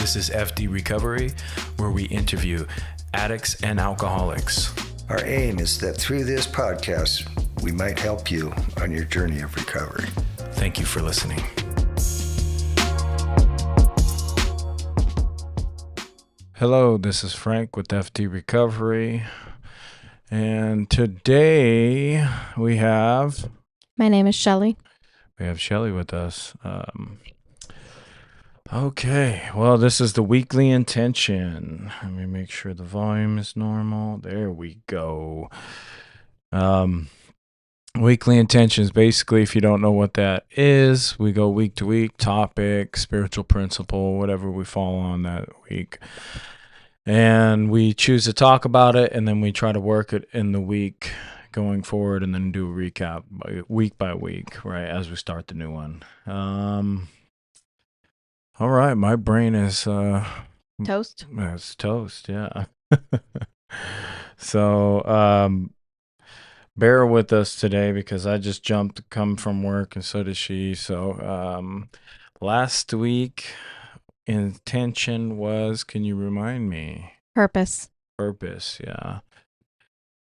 This is F.D. Recovery, where we interview addicts and alcoholics. Our aim is that through this podcast, we might help you on your journey of recovery. Thank you for listening. Hello, this is Frank with F.D. Recovery. And today we have... My name is Shelly. We have Shelly with us. Okay, well, this is the weekly intention. Let me make sure the volume is normal. There we go. Weekly intentions, basically, if you don't know what that is, we go week to week, topic, spiritual principle, whatever we fall on that week. And we choose to talk about it, and then we try to work it in the week going forward, and then do a recap week by week, right, as we start the new one. All right, my brain is Toast. it's toast, yeah. So bear with us today because I just come from work, and so did she. So last week intention was, can you remind me? Purpose. Purpose, yeah.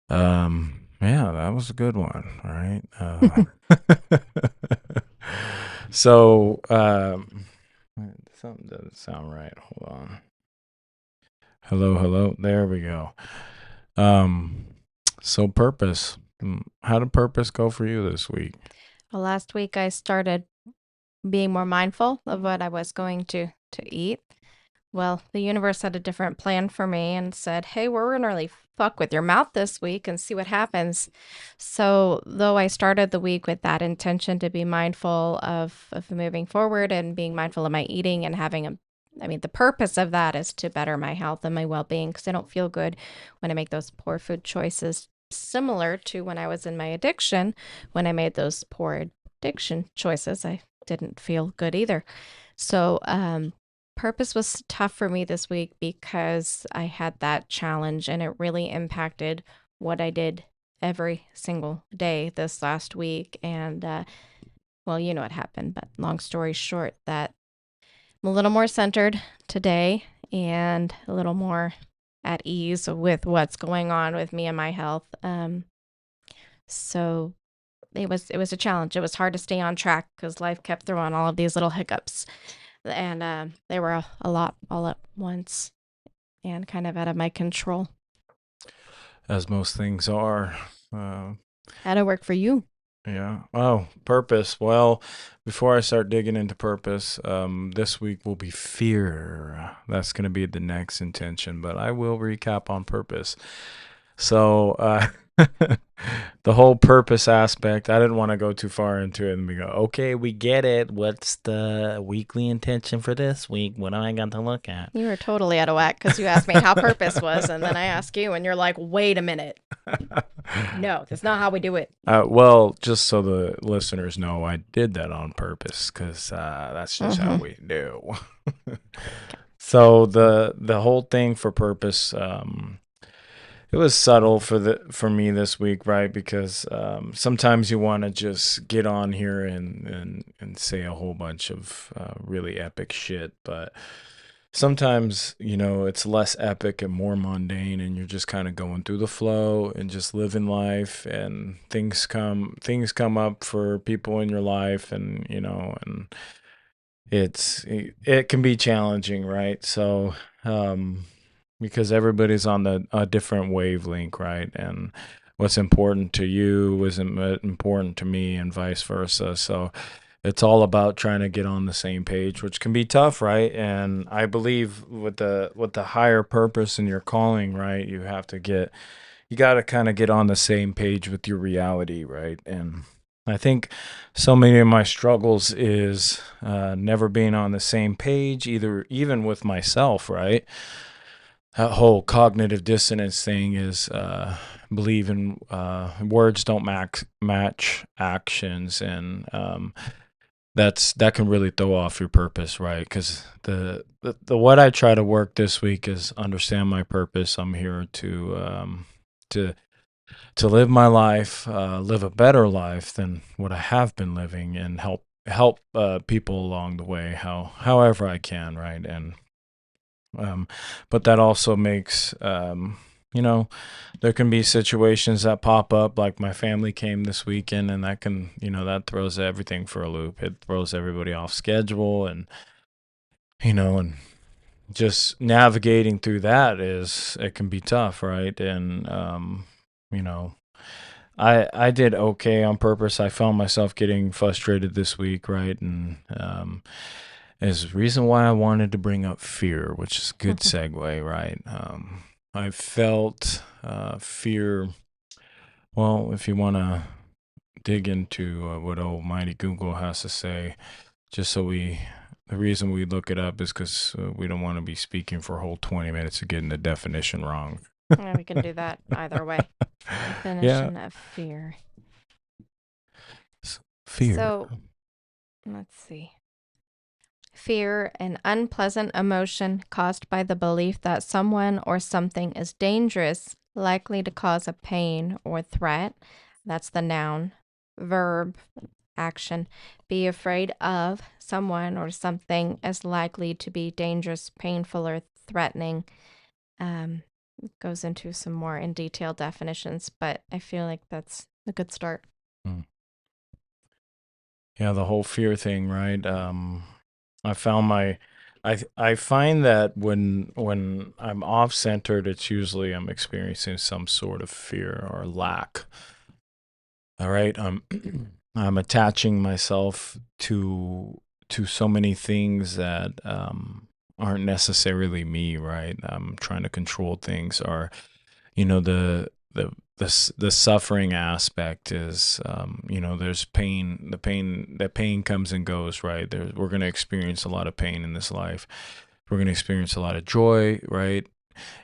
Yeah, that was a good one, right? So something doesn't sound right. Hold on. Hello. There we go. So purpose. How did purpose go for you this week? Well, last week I started being more mindful of what I was going to eat. Well, the universe had a different plan for me and said, hey, we're going to really fuck with your mouth this week and see what happens. So though I started the week with that intention to be mindful of moving forward and being mindful of my eating and having the purpose of that is to better my health and my well-being, because I don't feel good when I make those poor food choices, similar to when I was in my addiction. When I made those poor addiction choices, I didn't feel good either. So, purpose was tough for me this week because I had that challenge, and it really impacted what I did every single day this last week. And, well, you know what happened, but long story short, that I'm a little more centered today and a little more at ease with what's going on with me and my health. So it was a challenge. It was hard to stay on track because life kept throwing all of these little hiccups. And they were a lot all at once and kind of out of my control. As most things are. How'd it work for you? Yeah. Oh, purpose. Well, before I start digging into purpose, this week will be fear. That's going to be the next intention, but I will recap on purpose. So, the whole purpose aspect, I didn't want to go too far into it and we go, okay, we get it. What's the weekly intention for this week? What do I got to look at? You were totally out of whack because you asked me how purpose was, and then I ask you, and you're like, wait a minute. No, that's not how we do it. Well, just so the listeners know, I did that on purpose because that's just how we do. So the whole thing for purpose, it was subtle for me this week, right? Because sometimes you want to just get on here and say a whole bunch of really epic shit, but sometimes, it's less epic and more mundane, and you're just kind of going through the flow and just living life, and things come up for people in your life, and and it can be challenging, right? So because everybody's on a different wavelength, right? And what's important to you isn't important to me, and vice versa. So it's all about trying to get on the same page, which can be tough, right? And I believe with the higher purpose in your calling, right, you got to kind of get on the same page with your reality, right? And I think so many of my struggles is never being on the same page, even with myself, right? That whole cognitive dissonance thing is believing words don't match actions, and that can really throw off your purpose, right? Because the what I try to work this week is understand my purpose. I'm here to live my life, live a better life than what I have been living, and help people along the way, however I can, right? And But that also makes, you know, there can be situations that pop up, like my family came this weekend, and that can, that throws everything for a loop. It throws everybody off schedule, and, and just navigating through that it can be tough, right? And, you know, I did okay on purpose. I found myself getting frustrated this week, right? And is the reason why I wanted to bring up fear, which is a good segue, right? I felt fear. Well, if you want to dig into what almighty Google has to say, just so the reason we look it up is because we don't want to be speaking for a whole 20 minutes of getting the definition wrong. Yeah, we can do that either way. Yeah. Definition of fear. Fear. So, let's see. Fear, an unpleasant emotion caused by the belief that someone or something is dangerous, likely to cause a pain or threat. That's the noun. Verb, action. Be afraid of someone or something is likely to be dangerous, painful, or threatening. Goes into some more in detail definitions, but I feel like that's a good start. Yeah, the whole fear thing, right? I found I find that when I'm off centered, it's usually I'm experiencing some sort of fear or lack. All right, I'm attaching myself to so many things that aren't necessarily me, right? I'm trying to control things, or the suffering aspect is, there's pain. That pain comes and goes, right? We're going to experience a lot of pain in this life. We're going to experience a lot of joy, right?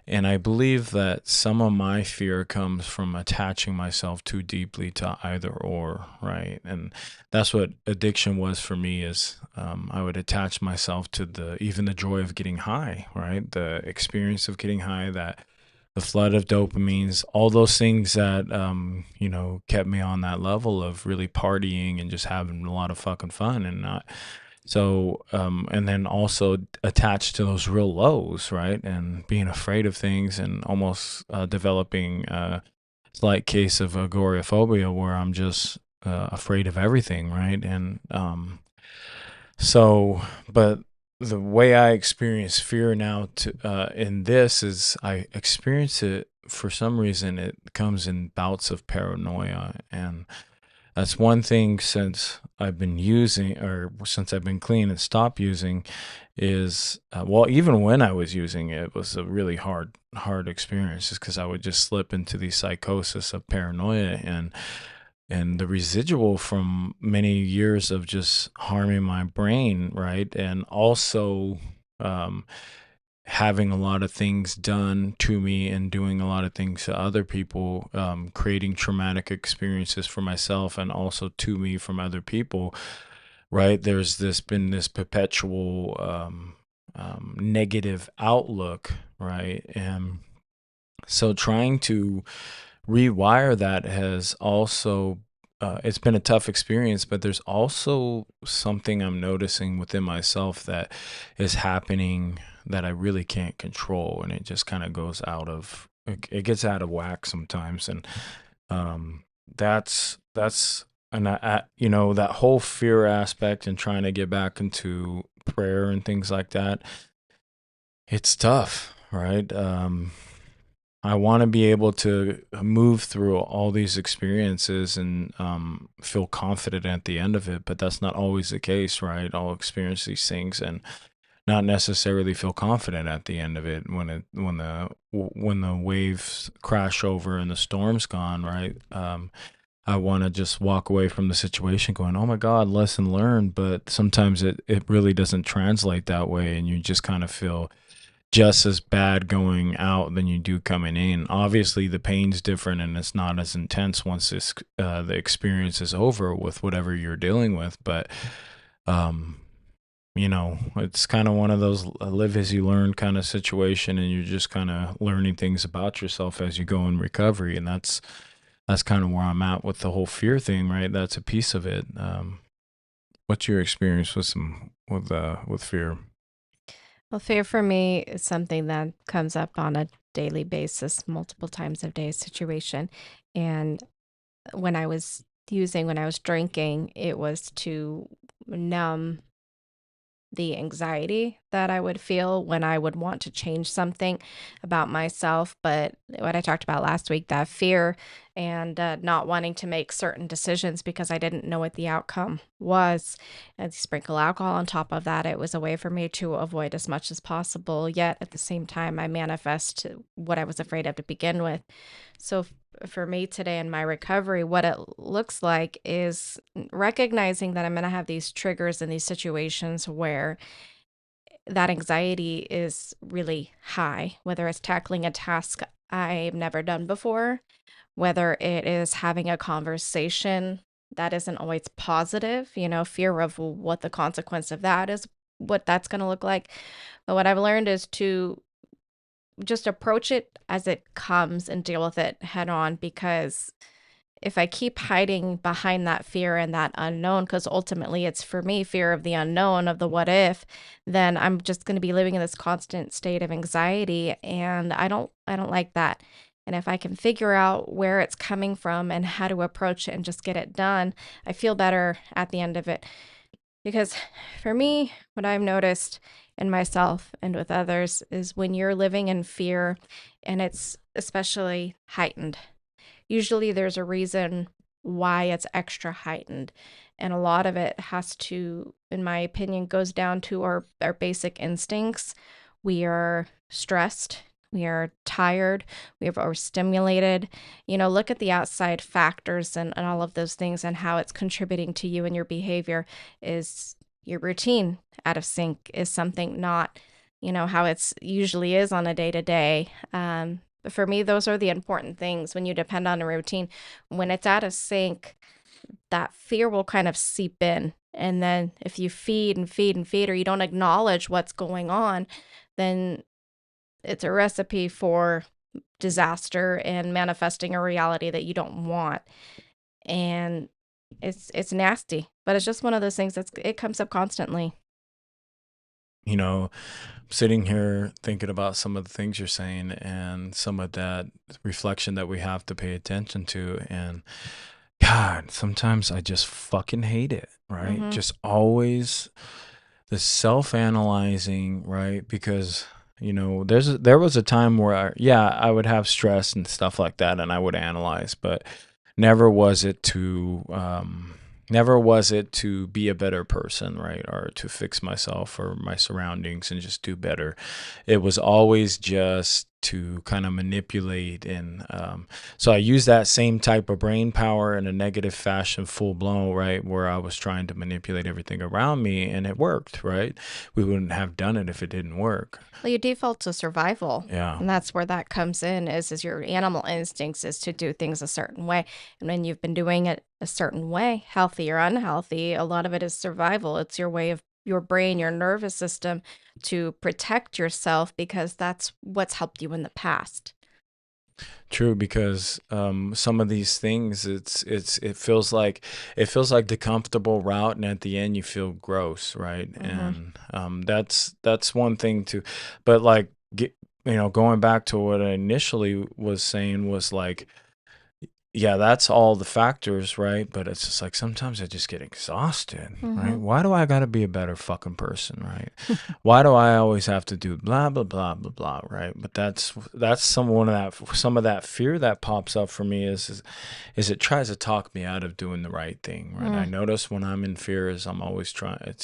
And I believe that some of my fear comes from attaching myself too deeply to either or, right? And that's what addiction was for me. Is I would attach myself to even the joy of getting high, right? The experience of getting high, that the flood of dopamines, all those things that kept me on that level of really partying and just having a lot of fucking fun, and not so and then also attached to those real lows, right? And being afraid of things, and almost developing a slight case of agoraphobia, where I'm just afraid of everything, right? And but the way I experience fear now in this is I experience it, for some reason it comes in bouts of paranoia. And that's one thing since I've been using, or since I've been clean and stopped using, is well, even when I was using it, it was a really hard experience, just because I would just slip into the psychosis of paranoia, and the residual from many years of just harming my brain, right? And also having a lot of things done to me and doing a lot of things to other people, creating traumatic experiences for myself and also to me from other people, right? There's been this perpetual negative outlook, right? And so trying to rewire that has also it's been a tough experience, but there's also something I'm noticing within myself that is happening that I really can't control, and it just kind of goes it gets out of whack sometimes. And that's and that whole fear aspect and trying to get back into prayer and things like that, it's tough, right? I want to be able to move through all these experiences and feel confident at the end of it, but that's not always the case, right? I'll experience these things and not necessarily feel confident at the end of it when the waves crash over and the storm's gone, right? I want to just walk away from the situation going, oh my God, lesson learned. But sometimes it really doesn't translate that way, and you just kind of feel just as bad going out than you do coming in. Obviously, the pain's different, and it's not as intense once the experience is over with whatever you're dealing with. But it's kind of one of those live as you learn kind of situation, and you're just kind of learning things about yourself as you go in recovery. And that's kind of where I'm at with the whole fear thing, right? That's a piece of it. What's your experience with fear? Well, fear for me is something that comes up on a daily basis, multiple times a day situation. And when I was drinking, it was to numb the anxiety that I would feel when I would want to change something about myself. But what I talked about last week, that fear and not wanting to make certain decisions because I didn't know what the outcome was, and sprinkle alcohol on top of that, it was a way for me to avoid as much as possible. Yet at the same time, I manifest what I was afraid of to begin with. So for me today in my recovery, what it looks like is recognizing that I'm going to have these triggers and these situations where that anxiety is really high, whether it's tackling a task I've never done before, whether it is having a conversation that isn't always positive, fear of what the consequence of that is, what that's going to look like. But what I've learned is to just approach it as it comes and deal with it head on, because if I keep hiding behind that fear and that unknown, because ultimately it's for me fear of the unknown, of the what if, then I'm just going to be living in this constant state of anxiety, and I don't like that. And if I can figure out where it's coming from and how to approach it and just get it done, I feel better at the end of it. Because for me, what I've noticed in myself and with others is when you're living in fear and it's especially heightened, usually there's a reason why it's extra heightened. And a lot of it has to, in my opinion, goes down to our basic instincts. We are stressed. We are tired. We are overstimulated. Look at the outside factors and all of those things and how it's contributing to you and your behavior. Is your routine out of sync? Is something not, how it's usually is on a day to day? But for me, those are the important things when you depend on a routine. When it's out of sync, that fear will kind of seep in. And then if you feed and feed and feed, or you don't acknowledge what's going on, then it's a recipe for disaster and manifesting a reality that you don't want. And it's nasty, but it's just one of those things it comes up constantly. You know, sitting here thinking about some of the things you're saying and some of that reflection that we have to pay attention to. And God, sometimes I just fucking hate it, right? Mm-hmm. Just always the self-analyzing, right? Because there was a time where I would have stress and stuff like that, and I would analyze, but never was it to never was it to be a better person, right? Or to fix myself or my surroundings and just do better. It was always just to kind of manipulate. And so I used that same type of brain power in a negative fashion, full blown, right? Where I was trying to manipulate everything around me, and it worked, right? We wouldn't have done it if it didn't work. Well, you default to survival. Yeah. And that's where that comes in is your animal instincts is to do things a certain way. And when you've been doing it a certain way, healthy or unhealthy, a lot of it is survival. It's your way of your brain, your nervous system to protect yourself because that's what's helped you in the past. True, because some of these things, it feels like the comfortable route, and at the end you feel gross, right? Mm-hmm. And that's one thing too. But like, going back to what I initially was saying was like, yeah, that's all the factors, right? But it's just like sometimes I just get exhausted, right? Mm-hmm. Why do I got to be a better fucking person, right? Why do I always have to do blah blah blah blah blah, right? But that's some of that fear that pops up for me is it tries to talk me out of doing the right thing, right? I Mm. notice when I'm in fear is I'm always trying.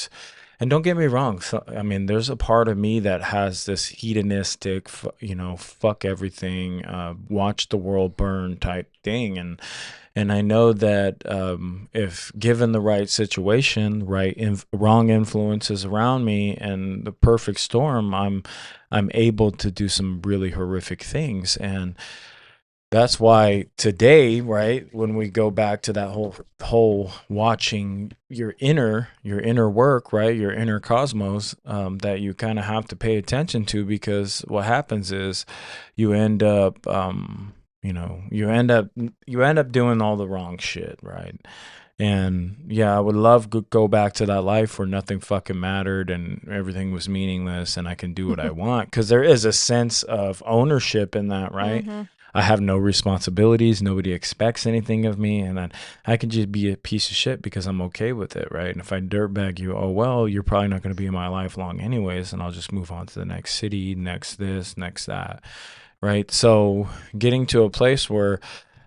And don't get me wrong. So, I mean, there's a part of me that has this hedonistic, fuck everything, watch the world burn type thing. And I know that if given the right situation, wrong influences around me, and the perfect storm, I'm able to do some really horrific things. And that's why today, right, when we go back to that whole watching your inner work, right, your inner cosmos, that you kind of have to pay attention to, because what happens is you end up you end up doing all the wrong shit, right? And yeah, I would love to go back to that life where nothing fucking mattered and everything was meaningless and I can do what I want. Because there is a sense of ownership in that, right? Mm-hmm. I have no responsibilities. Nobody expects anything of me. And I can just be a piece of shit because I'm okay with it, right? And if I dirtbag you, oh, well, you're probably not going to be in my life long anyways. And I'll just move on to the next city, next this, next that, right? So getting to a place where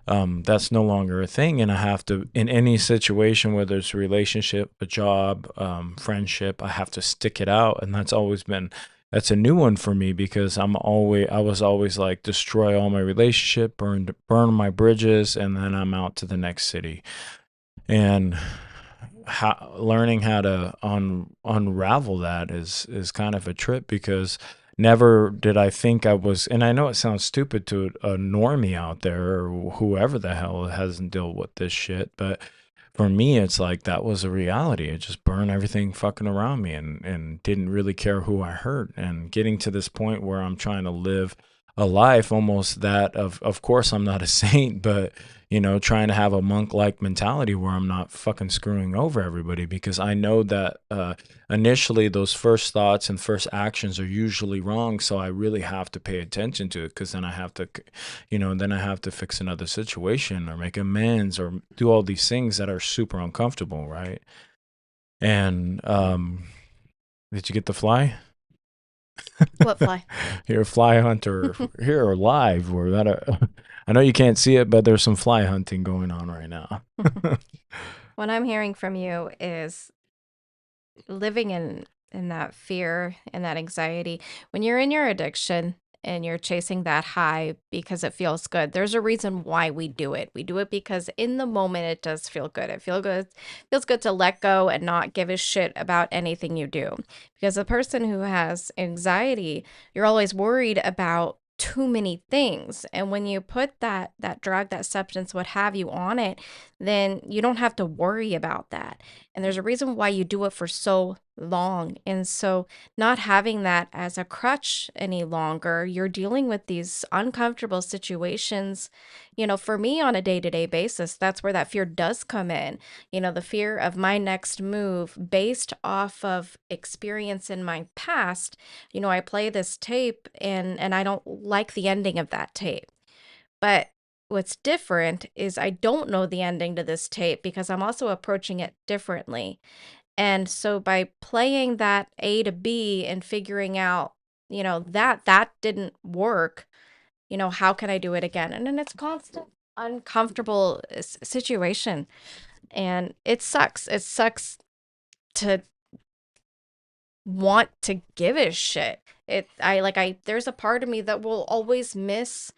that's no longer a thing, and I have to, in any situation, whether it's a relationship, a job, friendship, I have to stick it out. And that's a new one for me, because I was always like, destroy all my relationship, burn my bridges, and then I'm out to the next city. And learning how to unravel that is kind of a trip, because never did I think I was, and I know it sounds stupid to a normie out there or whoever the hell hasn't dealt with this shit, but for me, it's like that was a reality. It just burned everything fucking around me, and didn't really care who I hurt. And getting to this point where I'm trying to live a life almost that of course, I'm not a saint, but trying to have a monk like mentality where I'm not fucking screwing over everybody, because I know that initially those first thoughts and first actions are usually wrong. So I really have to pay attention to it, because then I have to, then I have to fix another situation or make amends or do all these things that are super uncomfortable, right? And did you get the fly? What fly? You're a fly hunter here live. I know you can't see it, but there's some fly hunting going on right now. What I'm hearing from you is living in that fear and that anxiety. When you're in your addiction and you're chasing that high because it feels good, there's a reason why we do it. We do it because in the moment it does feel good. Feels good to let go and not give a shit about anything you do. Because a person who has anxiety, you're always worried about too many things. And when you put that drug, that substance, what have you, on it, then you don't have to worry about that. And there's a reason why you do it for so long. And so not having that as a crutch any longer, you're dealing with these uncomfortable situations. For me on a day-to-day basis, that's where that fear does come in. The fear of my next move based off of experience in my past. I play this tape and I don't like the ending of that tape. But what's different is I don't know the ending to this tape because I'm also approaching it differently. And so by playing that A to B and figuring out, that didn't work, how can I do it again? And then it's constant uncomfortable situation. And it sucks. It sucks to want to give a shit. There's a part of me that will always miss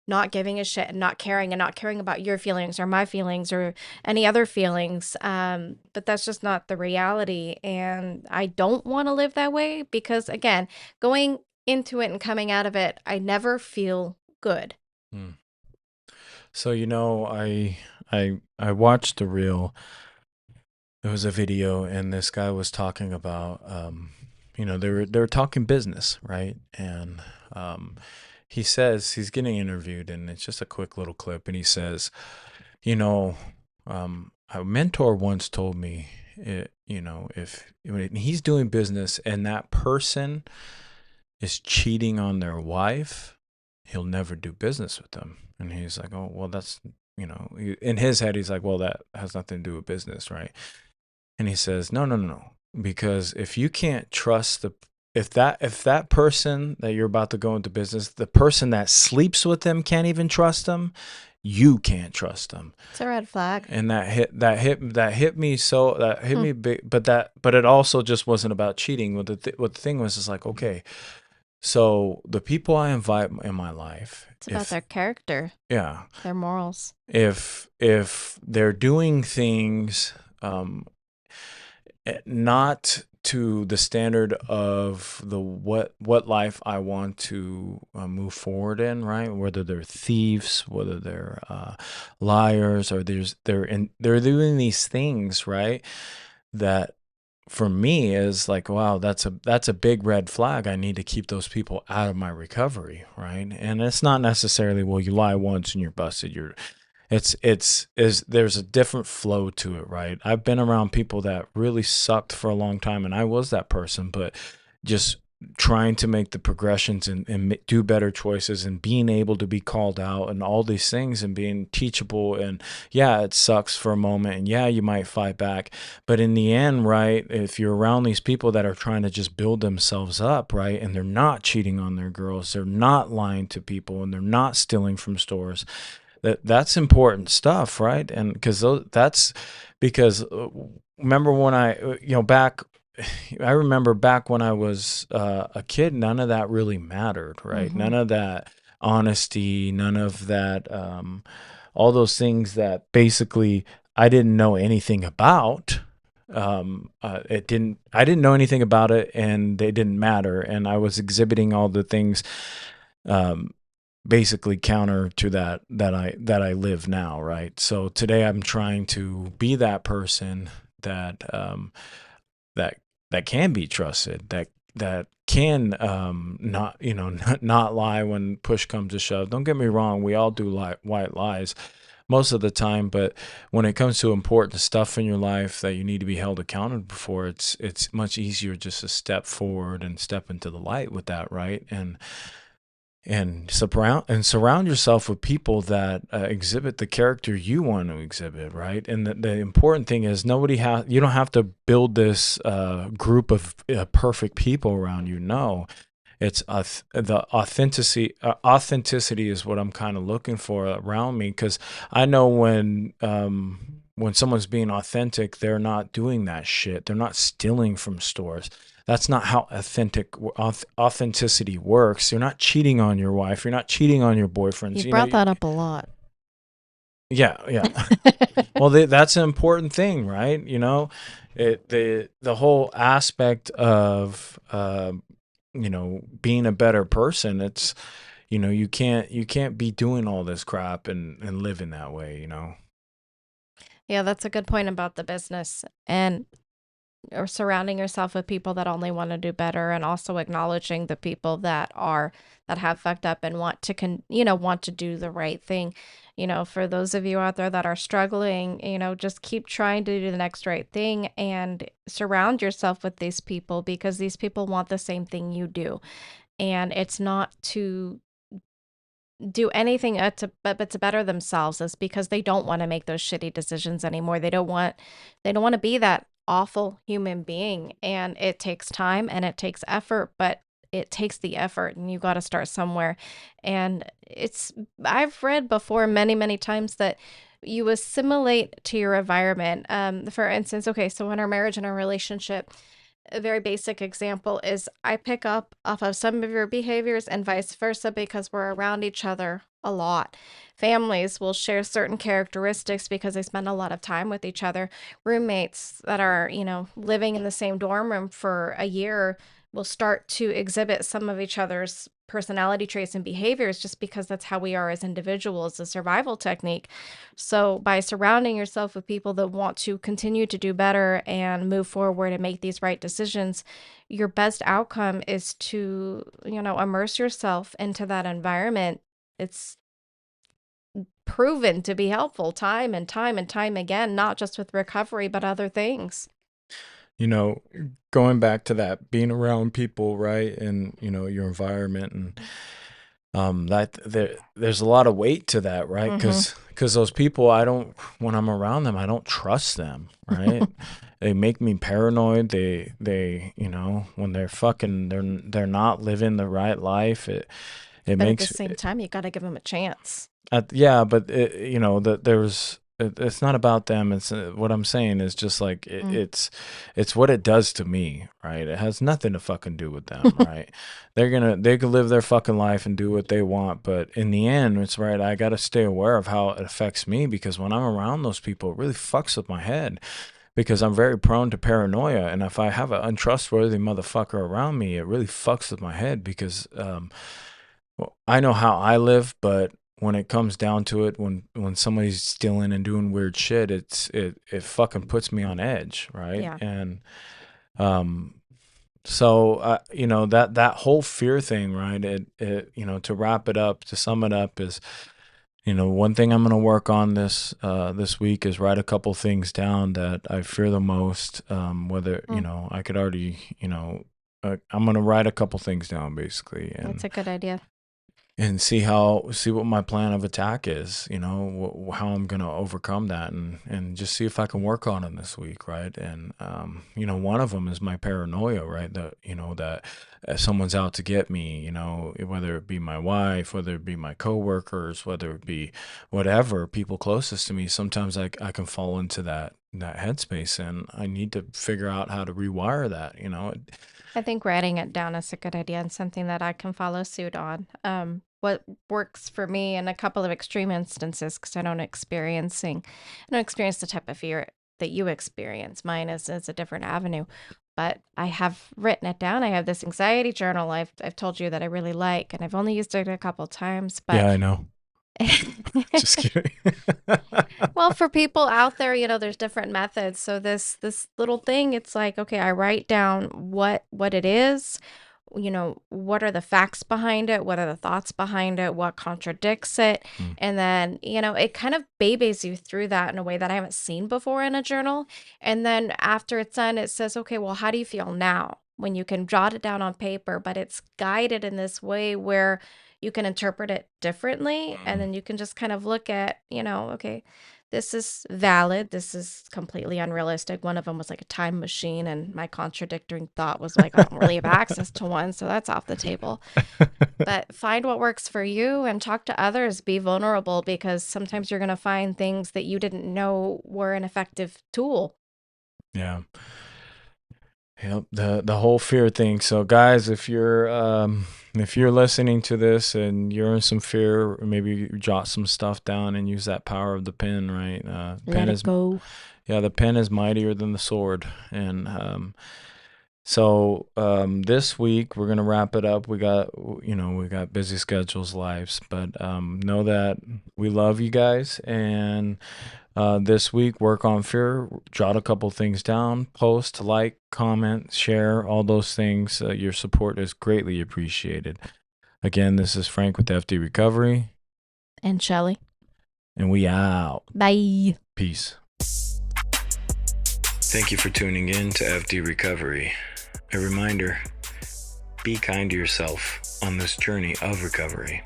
not giving a shit and not caring about your feelings or my feelings or any other feelings. But that's just not the reality. And I don't want to live that way because, again, going into it and coming out of it, I never feel good. Hmm. So I watched the reel. There was a video, and this guy was talking about they were talking business, right? And he says he's getting interviewed, and it's just a quick little clip, and he says, a mentor once told me, if when he's doing business and that person is cheating on their wife, he'll never do business with them. And he's like, oh, well, that's, in his head, he's like, well, that has nothing to do with business, right? And he says, no, no, no, no. Because if you can't trust if that person that you're about to go into business, the person that sleeps with them can't even trust them, you can't trust them. It's a red flag. And that hit me, so that hit me big, but it also just wasn't about cheating. What the thing was is like, okay, so the people I invite in my life, it's about their character. Yeah. Their morals. If they're doing things not to the standard of the what life I want to move forward in, right? Whether they're thieves, whether they're liars, or they're doing these things, right? That for me is like, wow, that's a big red flag. I need to keep those people out of my recovery, right? And it's not necessarily, well, you lie once and you're busted. there's a different flow to it, right? I've been around people that really sucked for a long time, and I was that person, but just trying to make the progressions and do better choices and being able to be called out and all these things and being teachable. And yeah, it sucks for a moment, and yeah, you might fight back, but in the end, right, if you're around these people that are trying to just build themselves up, right, and they're not cheating on their girls, they're not lying to people, and they're not stealing from stores, that's important stuff, right? And that's because remember when back I remember back when I was a kid, none of that really mattered, right? None of that honesty, none of that, all those things that basically I didn't know anything about. I didn't know anything about it, and they didn't matter. And I was exhibiting all the things, um, basically counter to that I live now, right? So today I'm trying to be that person that that that can be trusted, that can not not lie when push comes to shove. Don't get me wrong, we all do white lies most of the time, but when it comes to important stuff in your life that you need to be held accountable for, it's much easier just to step forward and step into the light with that, right? And surround yourself with people that exhibit the character you want to exhibit, right? And the important thing is you don't have to build this group of perfect people around you. No, it's the authenticity is what I'm kind of looking for around me, because I know when someone's being authentic, they're not doing that shit. They're not stealing from stores. That's not how authenticity works. You're not cheating on your wife. You're not cheating on your boyfriends. You brought that up a lot. Yeah, yeah. Well, that's an important thing, right? The whole aspect of being a better person. It's you can't be doing all this crap and living that way. Yeah, that's a good point about the business and or surrounding yourself with people that only want to do better, and also acknowledging the people that have fucked up and want to want to do the right thing. For those of you out there that are struggling, just keep trying to do the next right thing and surround yourself with these people, because these people want the same thing you do. And it's not to do anything but to better themselves. Is because they don't want to make those shitty decisions anymore. They don't want to be that awful human being, and it takes time and it takes effort, but it takes the effort, and you got to start somewhere. And I've read before many times that you assimilate to your environment. For instance, okay, so in our marriage and our relationship, a very basic example is I pick up off of some of your behaviors and vice versa, because we're around each other a lot. Families will share certain characteristics because they spend a lot of time with each other. Roommates that are, living in the same dorm room for a year will start to exhibit some of each other's personality traits and behaviors, just because that's how we are as individuals, a survival technique. So by surrounding yourself with people that want to continue to do better and move forward and make these right decisions, your best outcome is to, immerse yourself into that environment. It's proven to be helpful time and time and time again, not just with recovery, but other things. you know Going back to that, being around people, right, and your environment, and that there's a lot of weight to that, right? Mm-hmm. Because those people, I don't when I'm around them, I don't trust them, right? They make me paranoid. When they're not living the right life, it But at the makes same time, you got to give them a chance. yeah, but it's not about them. It's what I'm saying is just like Mm. it's what it does to me, right? It has nothing to fucking do with them, right? They can live their fucking life and do what they want, but in the end, it's right. I got to stay aware of how it affects me, because when I'm around those people, it really fucks with my head, because I'm very prone to paranoia, and if I have an untrustworthy motherfucker around me, it really fucks with my head, because well, I know how I live, but when it comes down to it, when somebody's stealing and doing weird shit, it fucking puts me on edge, right? Yeah. And um, so that whole fear thing, right? To wrap it up, to sum it up, is One thing I'm going to work on this week is write a couple things down that I fear the most. Whether Mm, I could already, I'm going to write a couple things down basically, that's and a good idea. see what my plan of attack is. How I'm going to overcome that, and just see if I can work on it this week, right? And one of them is my paranoia, right? That someone's out to get me. Whether it be my wife, whether it be my coworkers, whether it be whatever people closest to me. Sometimes I can fall into that headspace, and I need to figure out how to rewire that. I think writing it down is a good idea and something that I can follow suit on. What works for me in a couple of extreme instances, because I don't experience the type of fear that you experience. Mine is a different avenue, but I have written it down. I have this anxiety journal I've told you that I really like, and I've only used it a couple times, but Yeah, I know. Just kidding. well, for people out there, there's different methods. So this little thing, it's like, okay, I write down what it is, what are the facts behind it, what are the thoughts behind it, what contradicts it, Mm. and then, it kind of babies you through that in a way that I haven't seen before in a journal. And then after it's done, it says, okay, well, how do you feel now? When you can jot it down on paper, but it's guided in this way where you can interpret it differently. And Mm. then you can just kind of look at, okay, this is valid. This is completely unrealistic. One of them was like a time machine, and my contradicting thought was like, I don't really have access to one, so that's off the table. But find what works for you and talk to others. Be vulnerable, because sometimes you're going to find things that you didn't know were an effective tool. Yeah. Yep, the whole fear thing. So guys, if you're listening to this and you're in some fear, maybe jot some stuff down and use that power of the pen, right? Let it go. Yeah, the pen is mightier than the sword. And so this week we're gonna wrap it up. We got busy schedules, lives, but know that we love you guys. And this week, work on fear, jot a couple things down, post, like, comment, share, all those things. Your support is greatly appreciated. Again, this is Frank with F.D. Recovery, And Shelly. and we out. Bye. Peace. Thank you for tuning in to F.D. Recovery. A reminder, be kind to yourself on this journey of recovery.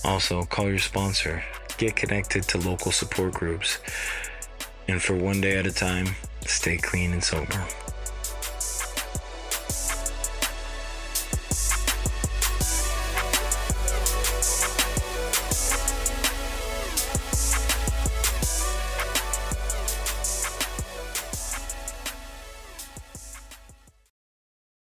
Also, call your sponsor. Get connected to local support groups. And for one day at a time, stay clean and sober.